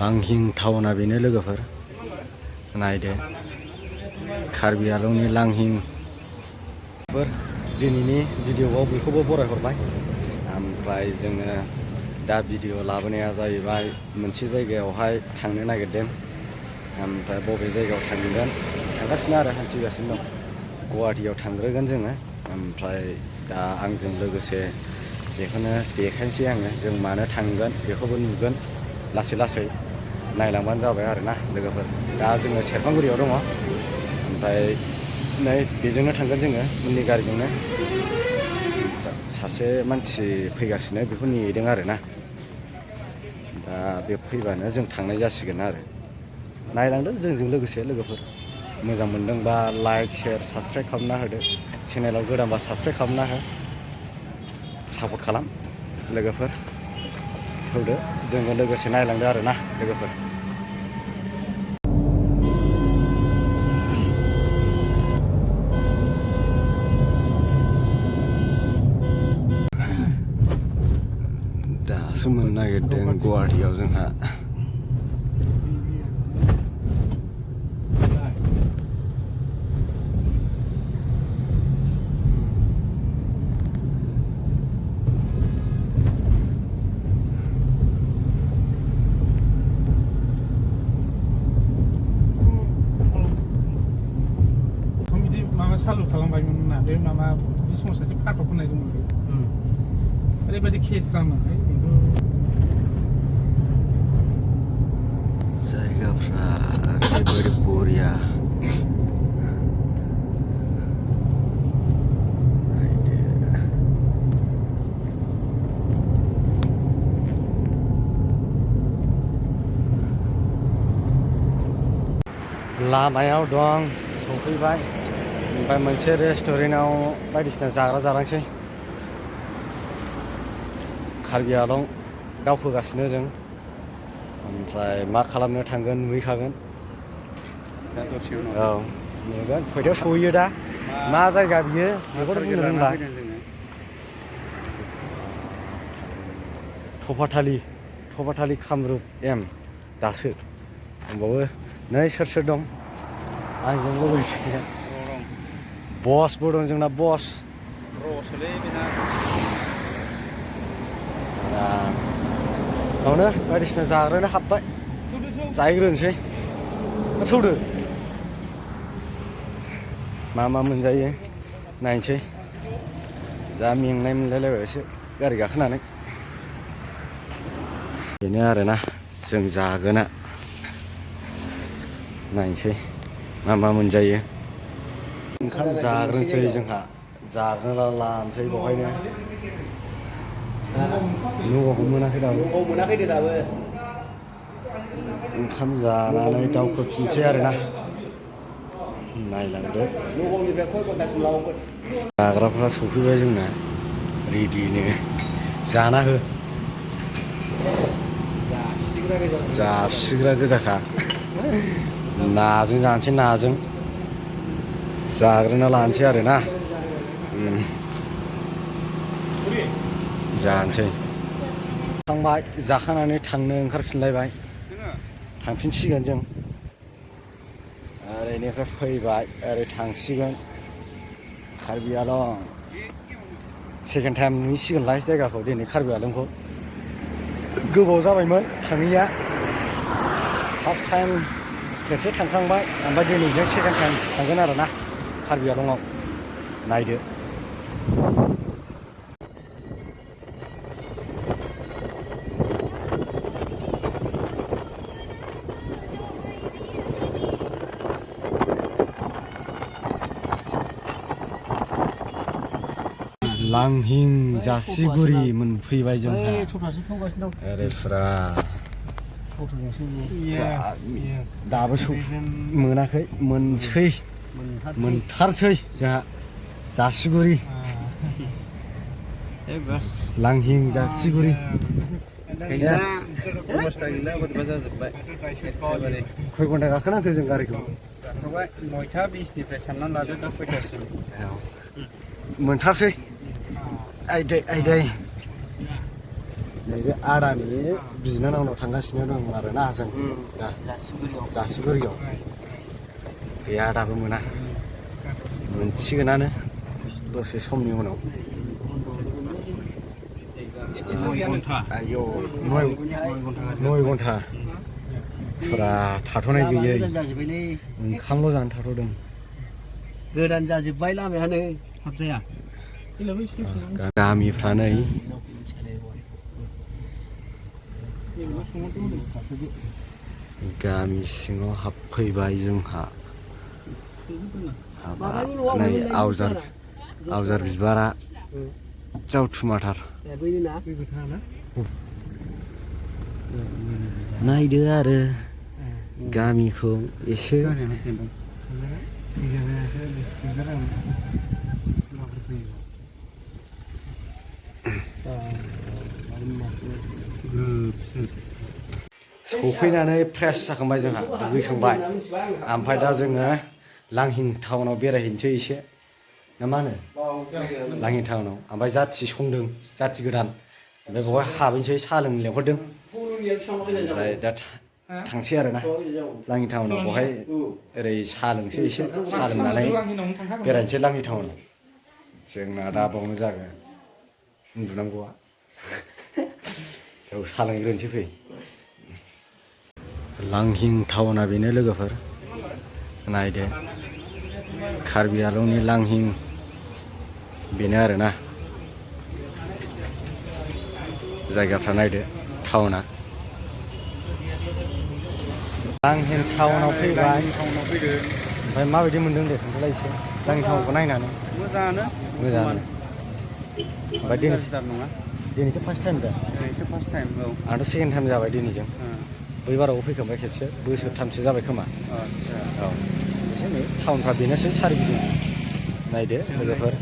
लांहिं टाउना बेनो लोगोफोर नायदो कार्बि आंलंनि लांहिं दिनैनि भिडिअ'आव बेखौबो बरायहरबाय ओमफ्राय जोङो दा भिडिअ' लाबोनाया जाहैबाय मोनसे जायगायावहाय थांनो नागिरदों ओमफ्राय बबे जायगायाव थांगासिनो आरो हान्थिगासिनो दं गुवाहाटीयाव थांग्रोगोन जोङो ओमफ्राय दा आंजों लोगोसे बेखौनो देखायनोसै आङो जों मानो थांगोन बेखौबो नुगोन लासै लासै नायलांबानो जाबाय आरोना लोगोफोर दा जोङो सेरफांगुरियाव दङ ओमफ्राय नै बेजोंनो थांगोन जोङो उननि गारिजोंनो सासे मानसि फैगासिनो बेखौ नेदों आरोना दा बे फैबानो जों थांनाय जासिगोन आरो नायलांदो जोंजों लोगोसे लोगोफोर मोजां मोनदोंबा लाइक शेयार साबस्क्राइब खालामना होदो चेनेलाव गोदानबा साबस्क्राइब खालामना हो सापर्ट खालाम लोगोफोर होदो जोंजों लोगोसे नायलांदो आरोना लोगोफोर दासो मोननो नागिरदों गुवाहाटीयाव जोंहा चालु खालामबायमोन ना बे माबा बे समाव सासे फाटक होननाय दंमोन ओरैबायदि केस खालामोन जायगाफ्रा ओरैबायदि बरिया लामायाव दं सफैबाय ओमफ्राय मोनसे रेस्टुरेन्टाव बायदिसिना जाग्रा जालांसै कार्बि आंलं दावखोगासिनो जों ओमफ्राय मा खालामनो थांगोन नुहैखागोन औ नुगोन खयथायाव सहैयो दा मा जायगा बियो बेखौथ' बुंनो रोंला थपाथालि कामरुप एम दासो होमबाबो नै सोर सोर दं आंजों लोगोसे बसबो दं जोंना बस बावनो बायदिसिना जाग्रानो हाबबाय जाहैग्रोनोसै थौदो मा मोनजायो नायनोसै दा मेंनाय मोनलायलायबाय एसे गारि गाखोनानै बेनो आरोना जों जागोना नायनोसै मा मोनजायो ओंखाम जाग्रोनोसै जोंहा जाग्रोना लानोसै बेवहायनो न'आव मोनाखै दाबो ओंखाम जानानै दावखोफिनसै आरोना नायलांदो जाग्राफ्रा सफैबाय जोंना रेडिनो जाना हो जासिग्रा गोजाखा नाजों जानोसै नाजों जाग्रोना लानोसै आरोना जानोसै थांबाय जाखानानै थांनो ओंखारफिनलायबाय थांफिनसिगोन जों ओरैनिफ्राय फैबाय ओरै थांसिगोन कार्बि आंलं सेकेन्ड टाइम नुहैसिगोनलाय जायगाखौ दिनै कार्बि आंलंखौ गोबाव जाबायमोन थाङैया फार्स्ट टाइम खेबसे थांखांबाय ओमफ्राय दिनैजों सेकेन्ड टाइम थांगोन आरोना कार्बि आंलंआव नायदो लांहिं जासिगुरि मोनफैबाय जोंहा ओरै फुरा दाबो मोनाखै मोनथारसै जोंहा जासिगुरि लांहिं जासिगुरि खय घन्टा गाखोनांखो जों गारिखौ 9:20निफ्राय साननानै लादो दा खयथासिम मोनथारसै आयदै नैबे आदानि बिनानावनाव थांगासिनो दं आरोना जों दा जासुगुरियाव बे आदाबो मोना मोनसिगोनानो दसे समनि उनाव आयौ 9 घन्टा फुरा थाथ'नाय गैयै ओंखामल' जानो थाथ'दों गोदान जाजोब्बाय लामायानो हाबजाया गामिफ्रा नै गामि सिङाव हाबफैबाय जोंहा नै आवजार बिबारा जावथुमाथार नायदो आरो गामिखौ एसे सफैनानै फ्रेस जाखांबाय जोंहा दुगैखांबाय ओमफ्राय दा जोङो लांहिं टाउनाव बेरायहैनोसै एसे ना मा होनो लांहिं टाउनाव ओमफ्राय जाथि संदों जाथि गोदान ओमफ्राय बेवहाय हाबैनोसै साहा लोंनो लेंहरदों ओमफ्राय दा थांसै आरोना लांहिं टाउनाव बेवहाय ओरै साहा लोंसै एसे साहा लोंनानै बेरायनोसै लांहिं टाउनाव जोंना दा बावनो जागोन उन्दुनांगौआ बेयाव साहा लोंग्रोनोसै फै लांहिं टाउना बेनो लोगोफोर नायदो कार्बि आंलंनि लांहिं बेनो आरोना जायगाफ्रा नायदो टाउना लांहिं टाउनाव फैबाय ओमफ्राय माबायदि मोनदों दे खोन्थालाय एसे लांहिं टाउनखौ नायनानै मोजाङानो ओमफ्राय दिनैसो फार्स्ट टाइम दा औ आंथ' सेकेन्ड टाइम जाबाय दिनैजों बै बारावबो फैखांबाय खेबसे बोसोरथामसो जाबाय खोमा औ एसे नै टाउनफ्रा बेनोसै सारिगिदिं नायदो लोगोफोर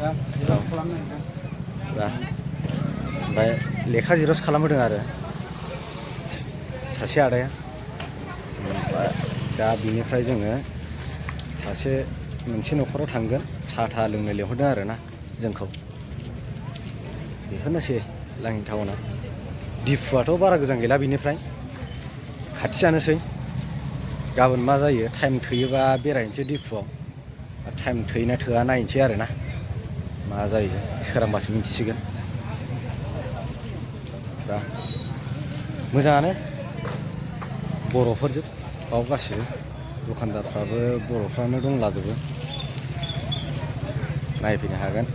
ओमफ्राय लेखा जिर'स खालामहोदों आरो सासे आदाया दा बिनिफ्राय जोङो मोनसे न'खराव थांगोन साहा थाहा लोंनो लेंहरदों आरोना जोंखौ बेफोरनोसै लांहिं टाउना दिफुआथ' बारा गोजान गैला बिनिफ्राय खाथियानोसै गाबोन मा जायो टाइम थोयोबा बेरायनोसै दिफुआव टाइम थोयोना थोआ नायनोसै आरोना मा जायो सोरांबासो मिन्थिसिगोन दा मोजाङानो बर'फोरजों बाव गासिबो दखानदारफ्राबो बर'फ्रानो दंलाजोबो नायफैनो हागोन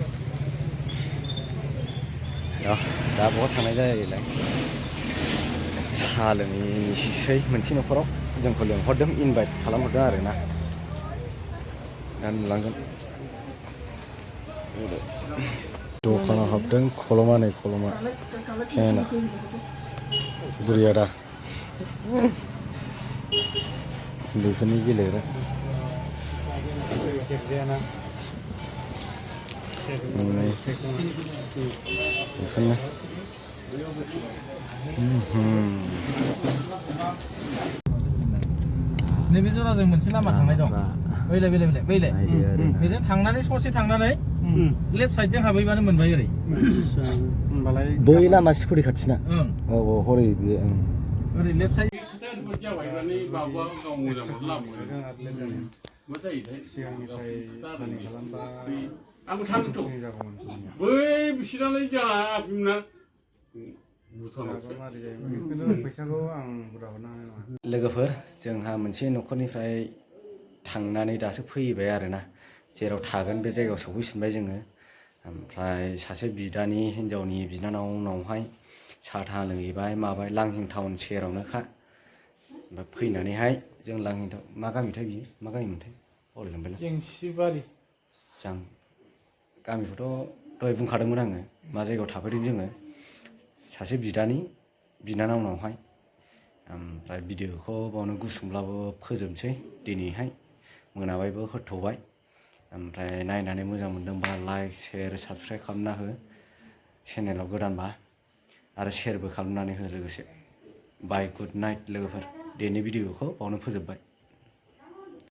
दा बहा थांनाय जायोलाय साहा लोंहैसै मोनसे न'खराव जोंखौ लेंहरदों इनभाइट खालामहरदों आरोना दा नुलांगोन दखानाव हाबदों खलमा नै खलमा फेना बुरि आदा उन्दैफोरनि गेलेग्रा बेफोरनो नैबे जराजों मोनसे लामा थांनाय दं बैलाय बेजों थांनानै ससे थांनानै लेफ्ट साइडजों हाबहैबानो मोनबाय ओरै बै लामा सिकुरि खाथिना औ हरै बे ओरै लेफ्ट साइड आंबो थांगोनथ' बै बिसोरनालाय जाफिना लोगोफोर जोंहा मोनसे न'खरनिफ्राय थांनानै दासो फैबाय आरोना जेराव थागोन बे जायगायाव सफैफिनबाय जोङो ओमफ्राय सासे बिदानि हिनजावनि बिनानावनावहाय साहा थाहा लोंहैबाय माबाय लांहिं टाउन सेरावनोखा ओमफ्राय फैनानैहाय जों लांहिं टाउन मा गामिथाय बियो मा गामिमोनथाय बावलायलांबायलै जेंसिबारि गामिखौथ' दहाय बुंखादोंमोन आङो मा जायगायाव थाफैदों जोङो सासे बिदानि बिनानावनावहाय ओमफ्राय भिडिअखौ बावनो गुसुंब्लाबो फोजोबनोसै दिनैहाय मोनाबायबो होथ'बाय ओमफ्राय नायनानै मोजां मोनदोंबा लाइक शेयार साबस्क्राइब खालामना हो चेनेलाव गोदानबा आरो शेयारबो खालामनानै हो लोगोसे बाय गुड नाइट लोगोफोर दिनैनि भिडिअखौ बावनो फोजोबबाय।